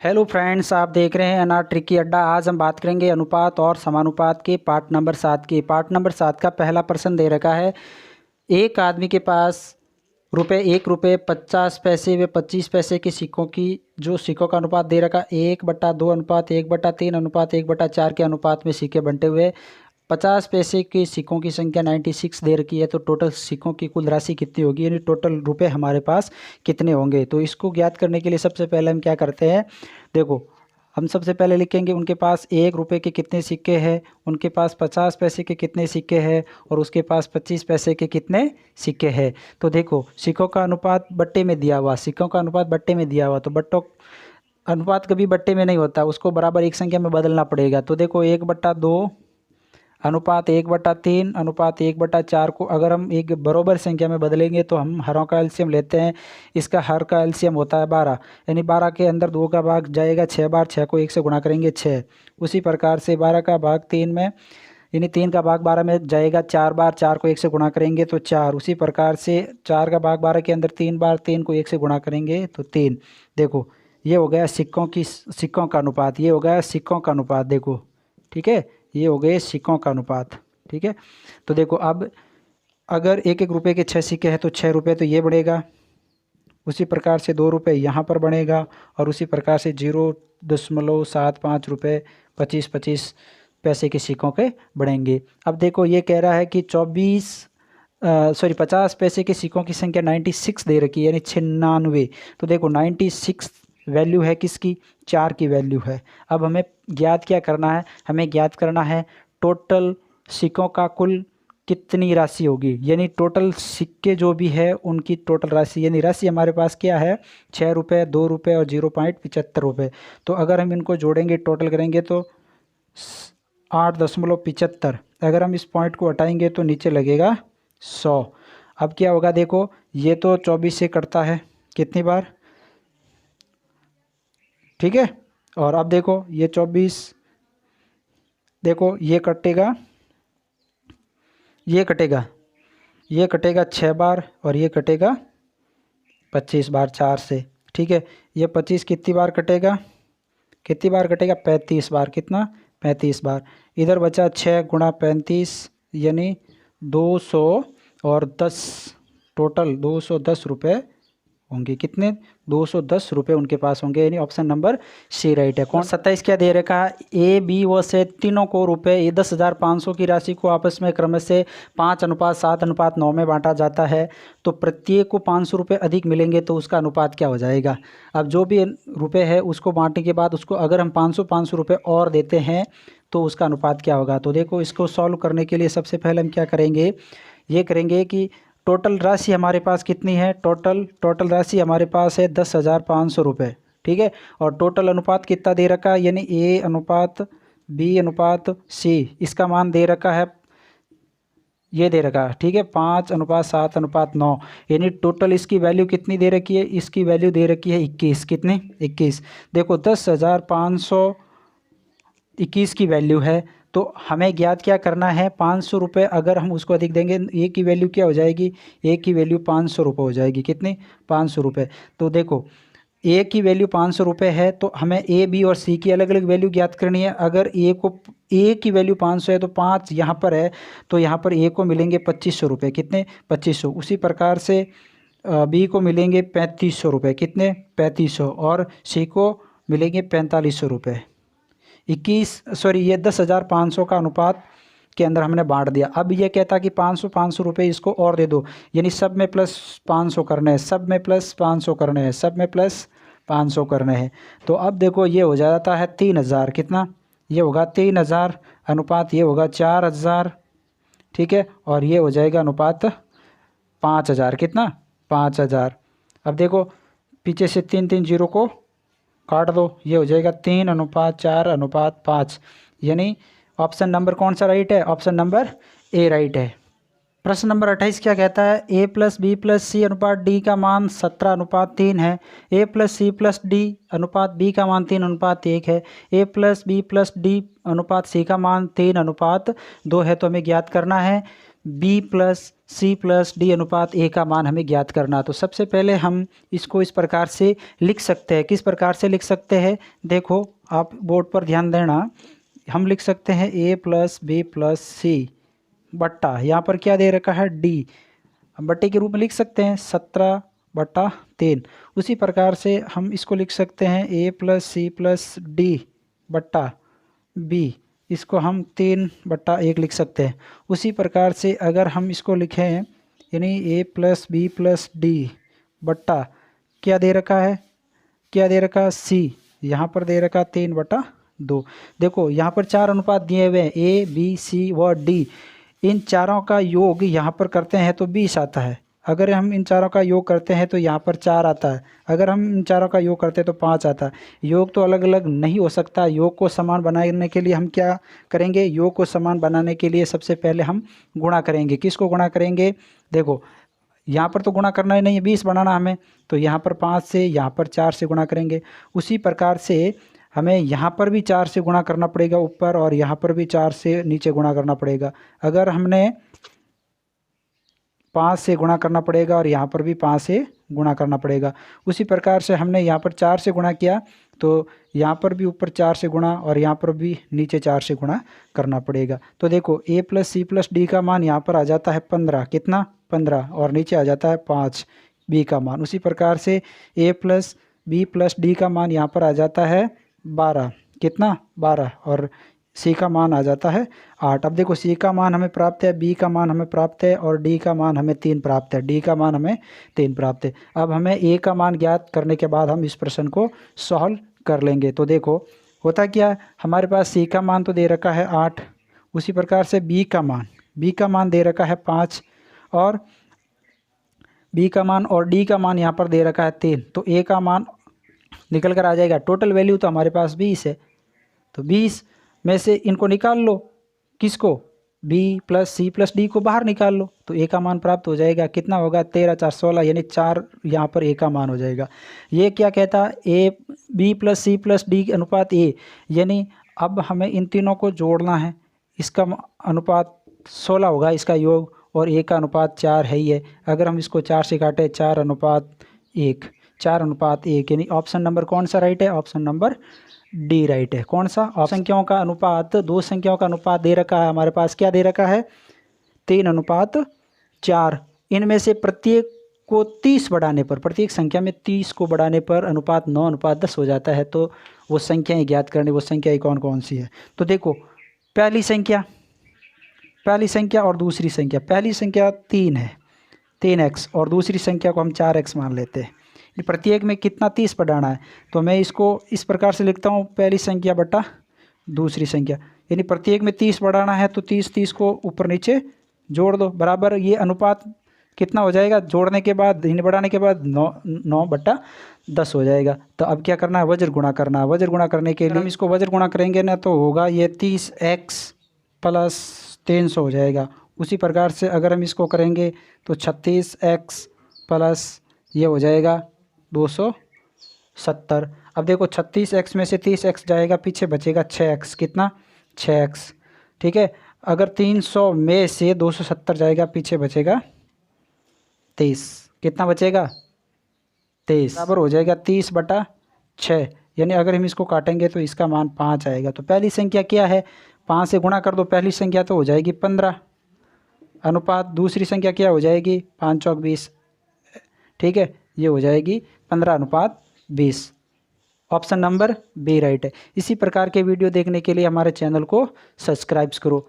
Hello friends, आप देख रहे हैं अनार ट्रिकी अड्डा। आज हम बात करेंगे अनुपात और समानुपात के पार्ट नंबर 7 की। पार्ट नंबर 7 का पहला प्रश्न दे रखा है। एक आदमी के पास ₹1 50 पैसे व 25 पैसे के सिक्कों की जो सिक्कों का अनुपात दे रखा 1/2 अनुपात 1/3 अनुपात 1/4 के अनुपात में सिक्के बंटे हुए 50 पैसे के सिक्कों की संख्या 96 दे रखी है। तो टोटल सिक्कों की कुल राशि कितनी होगी, यानी टोटल रुपए हमारे पास कितने होंगे। तो इसको ज्ञात करने के लिए सबसे पहले हम क्या करते हैं, देखो हम सबसे पहले लिखेंगे उनके पास ₹1 के कितने सिक्के हैं, उनके पास 50 पैसे के कितने सिक्के हैं और उसके पास 25 पैसे के कितने सिक्के हैं। तो देखो सिक्कों का अनुपात बट्टे में दिया हुआ, सिक्कों का अनुपात बट्टे में दिया हुआ, तो बट्टों अनुपात कभी बट्टे में नहीं होता, उसको बराबर एक संख्या में बदलना पड़ेगा। तो देखो 1/2 अनुपात 1/3 अनुपात 1/4 को अगर हम एक बराबर संख्या में बदलेंगे तो हम हरों का एलसीएम लेते हैं। इसका हर का एलसीएम होता है 12, यानी 12 के अंदर 2 का भाग जाएगा 6 बार, 6 को 1 से गुणा करेंगे 6। उसी प्रकार से 12 का भाग 3 में, यानी 3 का भाग 12 में जाएगा 4 बार, 4 को 1 से गुणा करेंगे तो 4। उसी प्रकार से 4 का भाग 12 के अंदर 3 बार, 3 को 1 से गुणा करेंगे तो 3। देखो ये हो गया सिक्कों का अनुपात, ये हो गया सिक्कों का अनुपात। देखो ठीक है, ये हो गए सिक्कों का अनुपात। ठीक है, तो देखो अब अगर ₹1 के 6 सिक्के हैं तो ₹6 तो ये बढ़ेगा। उसी प्रकार से ₹2 यहाँ पर बनेगा और उसी प्रकार से 0.75 रुपये 25 पैसे के सिक्कों के बढ़ेंगे। अब देखो ये कह रहा है कि 50 पैसे के सिक्कों की संख्या 96 दे रखी है, यानी 96। तो देखो 96 वैल्यू है किसकी, 4 की वैल्यू है। अब हमें ज्ञात क्या करना है, हमें ज्ञात करना है टोटल सिक्कों का कुल कितनी राशि होगी, यानी टोटल सिक्के जो भी है उनकी टोटल राशि, यानी राशि हमारे पास क्या है ₹6 ₹2 और 0.75 तो अगर हम इनको जोड़ेंगे टोटल करेंगे तो 8.75। अगर हम इस पॉइंट को हटाएंगे तो नीचे लगेगा 100। अब क्या होगा, देखो ये तो 24 से कटता है कितनी बार, ठीक है। और अब देखो ये 24, देखो ये कटेगा, ये कटेगा, ये कटेगा 6 बार और ये कटेगा 25 बार 4 से। ठीक है, ये 25 कितनी बार कटेगा, कितनी बार कटेगा 35 बार, कितना 35 बार। इधर बचा 6 गुणा 35 यानी 210, टोटल 210 रुपये होंगे। कितने, ₹210 उनके पास होंगे, यानी ऑप्शन नंबर सी राइट है। कौन 27 क्या दे रखा है, ए बी व से तीनों को रुपये 10,500 की राशि को आपस में क्रम से 5:7:9 में बांटा जाता है। तो प्रत्येक को ₹500 अधिक मिलेंगे तो उसका अनुपात क्या हो जाएगा। अब जो भी रुपये है उसको बांटने के बाद उसको अगर हम 500 रुपये और देते हैं तो उसका अनुपात क्या होगा। तो देखो इसको सॉल्व करने के लिए सबसे पहले हम क्या करेंगे, ये करेंगे कि टोटल राशि हमारे पास कितनी है, टोटल राशि हमारे पास है 10,500 रुपये। ठीक है, और टोटल अनुपात कितना दे रखा है, यानी A अनुपात B अनुपात C, इसका मान दे रखा है, ये दे रखा है। ठीक है, 5:7:9, यानी टोटल इसकी वैल्यू कितनी दे रखी है, इसकी वैल्यू दे रखी है 21। कितनी, 21। देखो 10,521 की वैल्यू है, तो हमें ज्ञात क्या करना है, 500 रुपये अगर हम उसको अधिक देंगे ए की वैल्यू क्या हो जाएगी, ए की वैल्यू 500 रुपये हो जाएगी। कितनी, 500 रुपये। तो देखो ए की वैल्यू 500 रुपये है तो हमें ए बी और सी की अलग अलग वैल्यू ज्ञात करनी है। अगर ए की वैल्यू 500 है तो 5 यहाँ पर है, तो यहाँ पर ए को मिलेंगे 2500 रुपये। कितने, 2500। उसी प्रकार से बी को मिलेंगे 3500 रुपये। कितने, 3500। और सी को मिलेंगे 4500 रुपये। ये 10,500 का अनुपात के अंदर हमने बांट दिया। अब ये कहता कि 500 रुपये इसको और दे दो, यानी सब में प्लस 500 करने हैं, सब में प्लस 500 करने हैं, सब में प्लस 500 करने हैं। तो अब देखो ये हो जाता है 3,000। कितना, ये होगा 3,000 अनुपात, ये होगा 4,000। ठीक है, और ये हो जाएगा अनुपात 5,000। कितना, 5,000। अब देखो पीछे से 3 0 को काट दो, ये हो जाएगा 3:4:5, यानी ऑप्शन नंबर कौन सा राइट है, ऑप्शन नंबर ए राइट है। प्रश्न नंबर 28 क्या कहता है, A + B + C अनुपात D का मान 17:3 है। A + C + D अनुपात B का मान 3:1 है। A + B + D अनुपात C का मान 3:2 है। तो हमें ज्ञात करना है B plus C plus D अनुपात ए का मान हमें ज्ञात करना। तो सबसे पहले हम इसको इस प्रकार से लिख सकते हैं। किस प्रकार से लिख सकते हैं, देखो आप बोर्ड पर ध्यान देना। हम लिख सकते हैं ए प्लस बी प्लस सी बट्टा, यहाँ पर क्या दे रखा है, डी, बट्टे के रूप में लिख सकते हैं 17/3। उसी प्रकार से हम इसको लिख सकते हैं ए प्लस सी प्लस डी बट्टा बी, इसको हम 3/1 लिख सकते हैं। उसी प्रकार से अगर हम इसको लिखें यानी ए प्लस बी प्लस डी बट्टा क्या दे रखा है, क्या दे रखा है, सी, यहाँ पर दे रखा 3/2। देखो यहाँ पर 4 अनुपात दिए हुए हैं, ए बी सी व डी। इन चारों का योग यहाँ पर करते हैं तो 20 आता है। अगर हम इन चारों का योग करते हैं तो यहाँ पर 4 आता है। अगर हम इन चारों का योग करते हैं तो 5 आता है। योग तो अलग अलग नहीं हो सकता। योग को समान बनाने के लिए हम क्या करेंगे, योग को समान बनाने के लिए सबसे पहले हम गुणा करेंगे। किसको गुणा करेंगे, देखो यहाँ पर तो गुणा करना ही नहीं है, 20 बनाना हमें, तो यहाँ पर 5 से, यहाँ पर 4 से गुणा करेंगे। उसी प्रकार से हमें यहाँ पर भी 4 से गुणा करना पड़ेगा ऊपर, और यहाँ पर भी 4 से नीचे गुणा करना पड़ेगा। अगर हमने 5 से गुणा करना पड़ेगा और यहाँ पर भी 5 से गुणा करना पड़ेगा। उसी प्रकार से हमने यहाँ पर 4 से गुणा किया तो यहाँ पर भी ऊपर 4 से गुणा और यहाँ पर भी नीचे 4 से गुणा करना पड़ेगा। तो देखो ए प्लस सी प्लस डी का मान यहाँ पर आ जाता है 15, कितना, 15, और नीचे आ जाता है 5 बी का मान। उसी प्रकार से ए प्लस बी प्लस डी का मान यहाँ पर आ जाता है 12, कितना, 12, और सी का मान आ जाता है 8। अब देखो सी का मान हमें प्राप्त है, बी का मान हमें प्राप्त है और डी का मान हमें 3 प्राप्त है, डी का मान हमें 3 प्राप्त है। अब हमें ए का मान ज्ञात करने के बाद हम इस प्रश्न को सॉल्व कर लेंगे। तो देखो होता क्या है, हमारे पास सी का मान तो दे रखा है 8, उसी प्रकार से बी का मान दे रखा है 5, और बी का मान और डी का मान यहाँ पर दे रखा है 3। तो ए का मान निकल कर आ जाएगा। टोटल वैल्यू तो हमारे पास 20 है, तो 20 में से इनको निकाल लो, किसको, B plus C plus D को बाहर निकाल लो, तो ए का मान प्राप्त हो जाएगा। कितना होगा, 13 4 16, यानी 4 यहाँ पर ए का मान हो जाएगा। ये क्या कहता है, A B plus C plus D अनुपात ए, यानी अब हमें इन तीनों को जोड़ना है। इसका अनुपात 16 होगा इसका योग, और ए का अनुपात 4 है ही है। अगर हम इसको 4 से काटें, 4:1, 4:1, यानी ऑप्शन नंबर कौन सा राइट है, ऑप्शन नंबर डी राइट है। कौन सा, संख्याओं का अनुपात, दो संख्याओं का अनुपात दे रखा है हमारे पास, क्या दे रखा है, 3:4। इनमें से प्रत्येक को 30 बढ़ाने पर, प्रत्येक संख्या में 30 को बढ़ाने पर अनुपात 9:10 हो जाता है। तो वो संख्याएं ज्ञात करनी, वो संख्याएं कौन कौन सी है। तो देखो पहली संख्या और दूसरी संख्या, पहली संख्या 3 है, 3x, और दूसरी संख्या को हम 4x मान लेते हैं। प्रत्येक में कितना, 30 बढ़ाना है। तो मैं इसको इस प्रकार से लिखता हूँ, पहली संख्या बटा दूसरी संख्या, यानी प्रत्येक में 30 बढ़ाना है तो 30 को ऊपर नीचे जोड़ दो, बराबर ये अनुपात कितना हो जाएगा, जोड़ने के बाद, इन्हें बढ़ाने के बाद 9/10 हो जाएगा। तो अब क्या करना है, वज्र गुणा करना है। वज्र गुणा करने के लिए हम इसको वज्र गुणा करेंगे ना, तो होगा ये 30x प्लस 300 हो जाएगा। उसी प्रकार से अगर हम इसको करेंगे तो 36x प्लस ये हो जाएगा 270। अब देखो 36x में से 30x जाएगा, पीछे बचेगा 6x, कितना, 6x, ठीक है। अगर 300 में से 270 जाएगा, पीछे बचेगा 23, कितना बचेगा, 23, बराबर हो जाएगा 30/6। यानी अगर हम इसको काटेंगे तो इसका मान 5 आएगा। तो पहली संख्या क्या है, 5 से गुणा कर दो, पहली संख्या तो हो जाएगी 15, अनुपात दूसरी संख्या क्या हो जाएगी, 5 चौक 20, ठीक है, ये हो जाएगी 15:20। ऑप्शन नंबर बी राइट है। इसी प्रकार के वीडियो देखने के लिए हमारे चैनल को सब्सक्राइब करो।